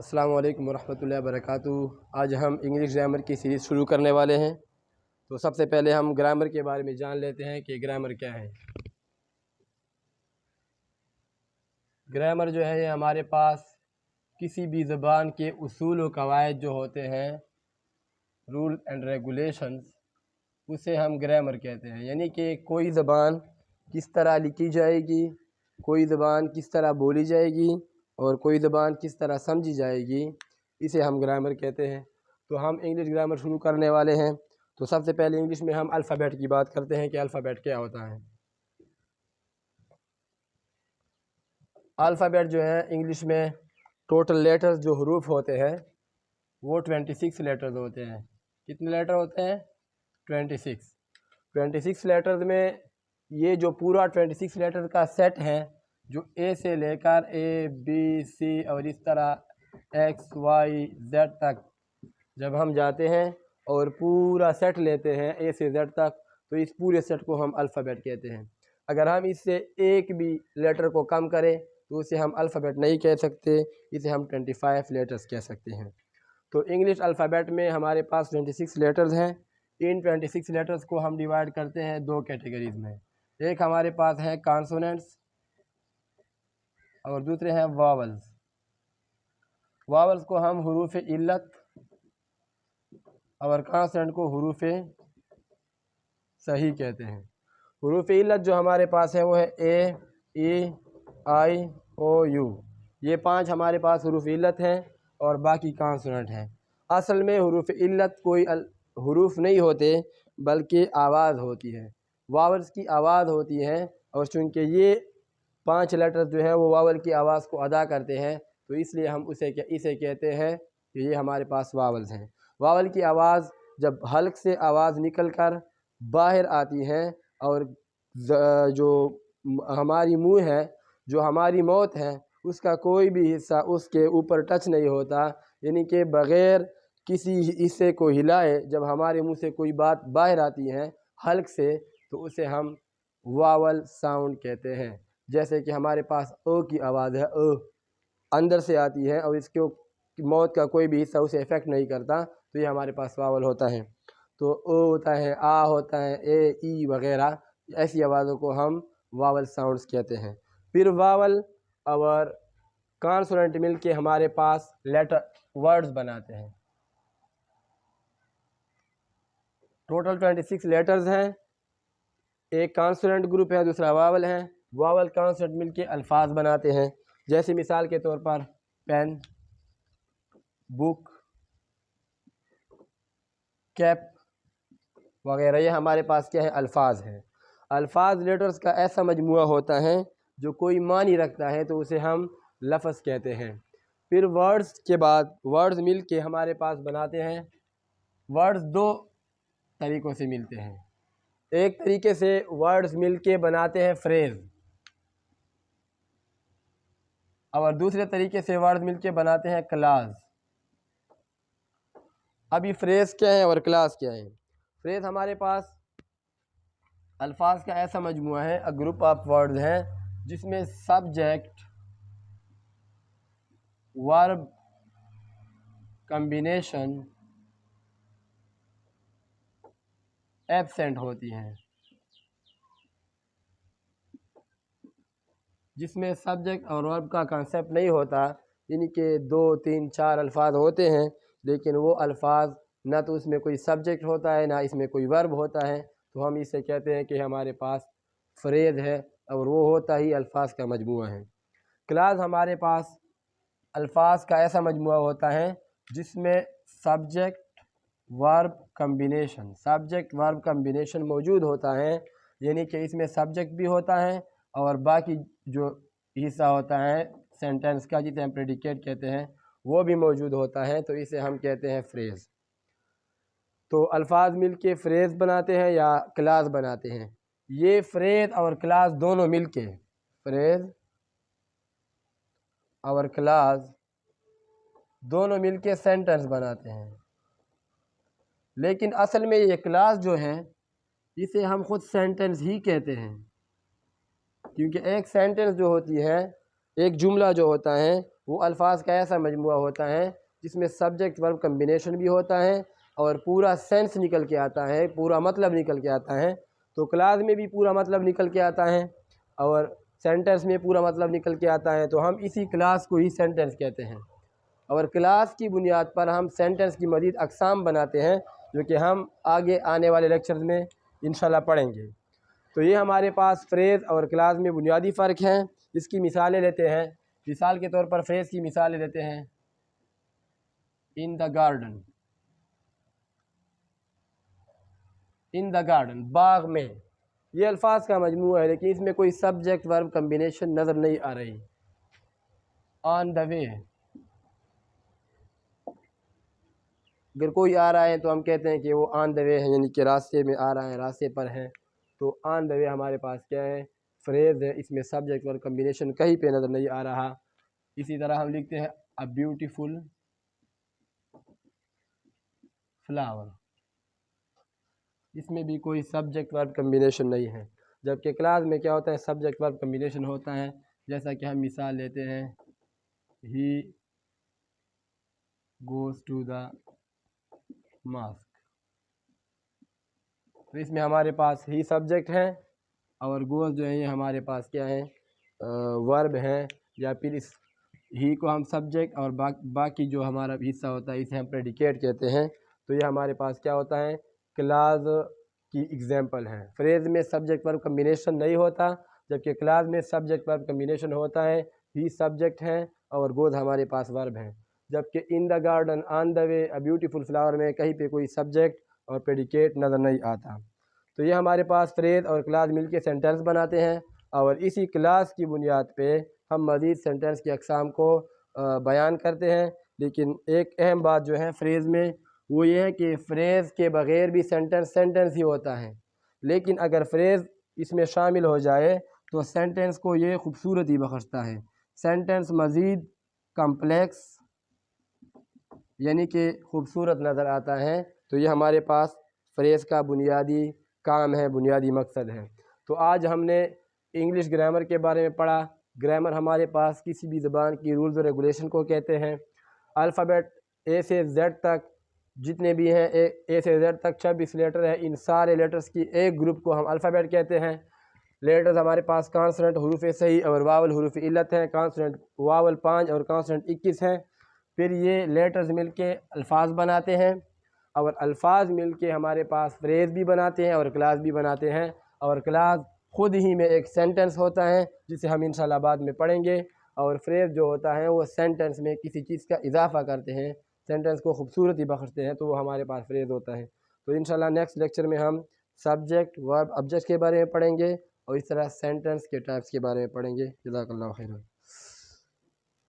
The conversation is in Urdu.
السلام علیکم ورحمۃ اللہ وبرکاتہ۔ آج ہم انگلش گرامر کی سیریز شروع کرنے والے ہیں۔ تو سب سے پہلے ہم گرامر کے بارے میں جان لیتے ہیں کہ گرامر کیا ہے۔ گرامر جو ہے یہ ہمارے پاس کسی بھی زبان کے اصول و قواعد جو ہوتے ہیں، رول اینڈ ریگولیشنز، اسے ہم گرامر کہتے ہیں۔ یعنی کہ کوئی زبان کس طرح لکھی جائے گی، کوئی زبان کس طرح بولی جائے گی اور کوئی زبان کس طرح سمجھی جائے گی، اسے ہم گرامر کہتے ہیں۔ تو ہم انگلش گرامر شروع کرنے والے ہیں۔ تو سب سے پہلے انگلش میں ہم الفابیٹ کی بات کرتے ہیں کہ الفابیٹ کیا ہوتا ہے۔ الفابیٹ جو ہے انگلش میں ٹوٹل لیٹرز جو حروف ہوتے ہیں وہ 26 لیٹرز ہوتے ہیں۔ کتنے لیٹر ہوتے ہیں؟ 26 لیٹرز میں یہ جو پورا 26 لیٹر کا سیٹ ہے، جو اے سے لے کر اے بی سی اور اس طرح ایکس وائی زیڈ تک جب ہم جاتے ہیں اور پورا سیٹ لیتے ہیں اے سے زیڈ تک، تو اس پورے سیٹ کو ہم الفابیٹ کہتے ہیں۔ اگر ہم اس سے ایک بھی لیٹر کو کم کریں تو اسے ہم الفابیٹ نہیں کہہ سکتے، اسے ہم 25 لیٹرز کہہ سکتے ہیں۔ تو انگلش الفابیٹ میں ہمارے پاس 26 لیٹرز ہیں۔ ان 26 لیٹرز کو ہم ڈیوائڈ کرتے ہیں دو کیٹیگریز میں۔ ایک ہمارے پاس ہے کانسوننٹس اور دوسرے ہیں واولز۔ واولز کو ہم حروف علت اور کانسوننٹ کو حروف صحیح کہتے ہیں۔ حروف علت جو ہمارے پاس ہے وہ ہے اے، ای، آئی، او، یو۔ یہ 5 ہمارے پاس حروف علت ہیں اور باقی کانسوننٹ ہیں۔ اصل میں حروف علت کوئی حروف نہیں ہوتے بلکہ آواز ہوتی ہے، واولز کی آواز ہوتی ہے، اور چونکہ یہ 5 لیٹر جو ہے وہ واول کی آواز کو ادا کرتے ہیں تو اس لیے ہم اسے کہتے ہیں کہ یہ ہمارے پاس واولز ہیں۔ واول کی آواز جب حلق سے آواز نکل کر باہر آتی ہے اور جو ہماری منہ ہے، جو ہماری موت ہے، اس کا کوئی بھی حصہ اس کے اوپر ٹچ نہیں ہوتا، یعنی کہ بغیر کسی حصے کو ہلائے جب ہمارے منہ سے کوئی بات باہر آتی ہے حلق سے، تو اسے ہم واول ساؤنڈ کہتے ہیں۔ جیسے کہ ہمارے پاس او کی آواز ہے، او اندر سے آتی ہے اور اس کے موت کا کوئی بھی حصہ اسے افیکٹ نہیں کرتا، تو یہ ہمارے پاس واول ہوتا ہے۔ تو او ہوتا ہے، آ ہوتا ہے، اے، ای وغیرہ، ایسی آوازوں کو ہم واول ساؤنڈز کہتے ہیں۔ پھر واول اور کانسوننٹ مل کے ہمارے پاس ورڈز بناتے ہیں۔ ٹوٹل 26 لیٹرز ہیں، ایک کانسوننٹ گروپ ہے، دوسرا واول ہے۔ واول کانسوننٹ مل کے الفاظ بناتے ہیں، جیسے مثال کے طور پر پین، بک، کیپ وغیرہ، یہ ہمارے پاس کیا ہے؟ الفاظ ہیں۔ الفاظ لیٹرز کا ایسا مجموعہ ہوتا ہے جو کوئی معنی رکھتا ہے تو اسے ہم لفظ کہتے ہیں۔ پھر ورڈز کے بعد ورڈز مل کے ہمارے پاس بناتے ہیں۔ ورڈز دو طریقوں سے ملتے ہیں۔ ایک طریقے سے ورڈز مل کے بناتے ہیں فریز، اور دوسرے طریقے سے ورڈز مل کے بناتے ہیں کلاز۔ ابھی فریز کیا ہے اور کلاز کیا ہے؟ فریز ہمارے پاس الفاظ کا ایسا مجموعہ ہے، گروپ آف ورڈز ہیں، جس میں سبجیکٹ ورب کمبینیشن ایبسینٹ ہوتی ہیں۔ جس میں سبجیکٹ اور ورب کا کانسیپٹ نہیں ہوتا، یعنی کہ 2، 3، 4 الفاظ ہوتے ہیں لیکن وہ الفاظ نہ تو اس میں کوئی سبجیکٹ ہوتا ہے نہ اس میں کوئی ورب ہوتا ہے، تو ہم اسے کہتے ہیں کہ ہمارے پاس فریز ہے، اور وہ ہوتا ہی الفاظ کا مجموعہ ہے۔ کلاز ہمارے پاس الفاظ کا ایسا مجموعہ ہوتا ہے جس میں سبجیکٹ ورب کمبینیشن موجود ہوتا ہے، یعنی کہ اس میں سبجیکٹ بھی ہوتا ہے اور باقی جو حصہ ہوتا ہے سینٹینس کا، جسے ہم پریڈیکیٹ کہتے ہیں، وہ بھی موجود ہوتا ہے، تو اسے ہم کہتے ہیں فریز۔ تو الفاظ مل کے فریز بناتے ہیں یا کلاز بناتے ہیں۔ یہ فریز اور کلاز دونوں مل کے، فریز اور کلاز دونوں مل کے سینٹنس بناتے ہیں، لیکن اصل میں یہ کلاز جو ہے اسے ہم خود سینٹنس ہی کہتے ہیں، کیونکہ ایک سینٹنس جو ہوتی ہے، ایک جملہ جو ہوتا ہے، وہ الفاظ کا ایسا مجموعہ ہوتا ہے جس میں سبجیکٹ ورب کمبینیشن بھی ہوتا ہے اور پورا سینس نکل کے آتا ہے، پورا مطلب نکل کے آتا ہے۔ تو کلاس میں بھی پورا مطلب نکل کے آتا ہے اور سینٹنس میں پورا مطلب نکل کے آتا ہے، تو ہم اسی کلاس کو ہی سینٹنس کہتے ہیں۔ اور کلاس کی بنیاد پر ہم سینٹنس کی مزید اقسام بناتے ہیں، جو کہ ہم آگے آنے والے لیکچرز میں انشاءاللہ پڑھیں گے۔ تو یہ ہمارے پاس فریز اور کلاس میں بنیادی فرق ہیں۔ اس کی مثالیں لیتے ہیں۔ مثال کے طور پر فریز کی مثالیں لیتے ہیں، ان the garden, in the garden, باغ میں۔ یہ الفاظ کا مجموعہ ہے لیکن اس میں کوئی سبجیکٹ ورب کمبینیشن نظر نہیں آ رہی۔ آن دا وے، اگر کوئی آ رہا ہے تو ہم کہتے ہیں کہ وہ آن دا وے ہے، یعنی کہ راستے میں آ رہا ہے، راستے پر ہے۔ تو آن دا وے ہمارے پاس کیا ہے؟ فریز ہے، اس میں سبجیکٹ ورب کمبینیشن کہیں پہ نظر نہیں آ رہا۔ اسی طرح ہم لکھتے ہیں اے بیوٹیفل فلاور، اس میں بھی کوئی سبجیکٹ ورب کمبینیشن نہیں ہے، جبکہ کلاس میں کیا ہوتا ہے؟ سبجیکٹ ورب کمبینیشن ہوتا ہے۔ جیسا کہ ہم مثال لیتے ہیں، he goes to the mask, تو اس میں ہمارے پاس ہی سبجیکٹ ہے اور گوز جو ہے یہ ہمارے پاس کیا ہے؟ ورب ہیں، یا پھر اس ہی کو ہم سبجیکٹ اور باقی جو ہمارا حصہ ہوتا ہے اسے ہم پریڈیکیٹ کہتے ہیں۔ تو یہ ہمارے پاس کیا ہوتا ہے؟ کلاس کی ایگزامپل ہیں۔ فریز میں سبجیکٹ ورب کمبینیشن نہیں ہوتا، جبکہ کلاس میں سبجیکٹ ورب کمبینیشن ہوتا ہے، ہی سبجیکٹ ہیں اور گوز ہمارے پاس ورب ہیں۔ جبکہ in the garden, on the way, a beautiful flower میں کہیں پہ کوئی سبجیکٹ اور پریڈیکیٹ نظر نہیں آتا۔ تو یہ ہمارے پاس فریز اور کلاس مل کے سینٹنس بناتے ہیں اور اسی کلاس کی بنیاد پہ ہم مزید سینٹنس کی اقسام کو بیان کرتے ہیں۔ لیکن ایک اہم بات جو ہے فریز میں وہ یہ ہے کہ فریز کے بغیر بھی سینٹنس ہی ہوتا ہے، لیکن اگر فریز اس میں شامل ہو جائے تو سینٹنس کو یہ خوبصورتی بخشتا ہے، سینٹنس مزید کمپلیکس یعنی کہ خوبصورت نظر آتا ہے۔ تو یہ ہمارے پاس فریز کا بنیادی کام ہے، بنیادی مقصد ہے۔ تو آج ہم نے انگلش گرامر کے بارے میں پڑھا۔ گرامر ہمارے پاس کسی بھی زبان کی رولز و ریگولیشن کو کہتے ہیں۔ الفابیٹ اے سے زیڈ تک جتنے بھی ہیں، اے سے زیڈ تک 26 لیٹر ہے، ان سارے لیٹرز کی ایک گروپ کو ہم الفابیٹ کہتے ہیں۔ لیٹرز ہمارے پاس کانسوننٹ حروف صحیح اور واول حروف علت ہیں، کانسوننٹ واول 5 اور کانسوننٹ 21 ہیں۔ پھر یہ لیٹرز مل کے الفاظ بناتے ہیں اور الفاظ مل کے ہمارے پاس فریز بھی بناتے ہیں اور کلاس بھی بناتے ہیں، اور کلاس خود ہی میں ایک سینٹنس ہوتا ہے جسے ہم انشاءاللہ بعد میں پڑھیں گے، اور فریز جو ہوتا ہے وہ سینٹنس میں کسی چیز کا اضافہ کرتے ہیں، سینٹنس کو خوبصورتی بخشتے ہیں، تو وہ ہمارے پاس فریز ہوتا ہے۔ تو انشاءاللہ نیکسٹ لیکچر میں ہم سبجیکٹ ورب آبجیکٹ کے بارے میں پڑھیں گے اور اس طرح سینٹنس کے ٹائپس کے بارے میں پڑھیں گے۔ جزاک اللہ خیرا۔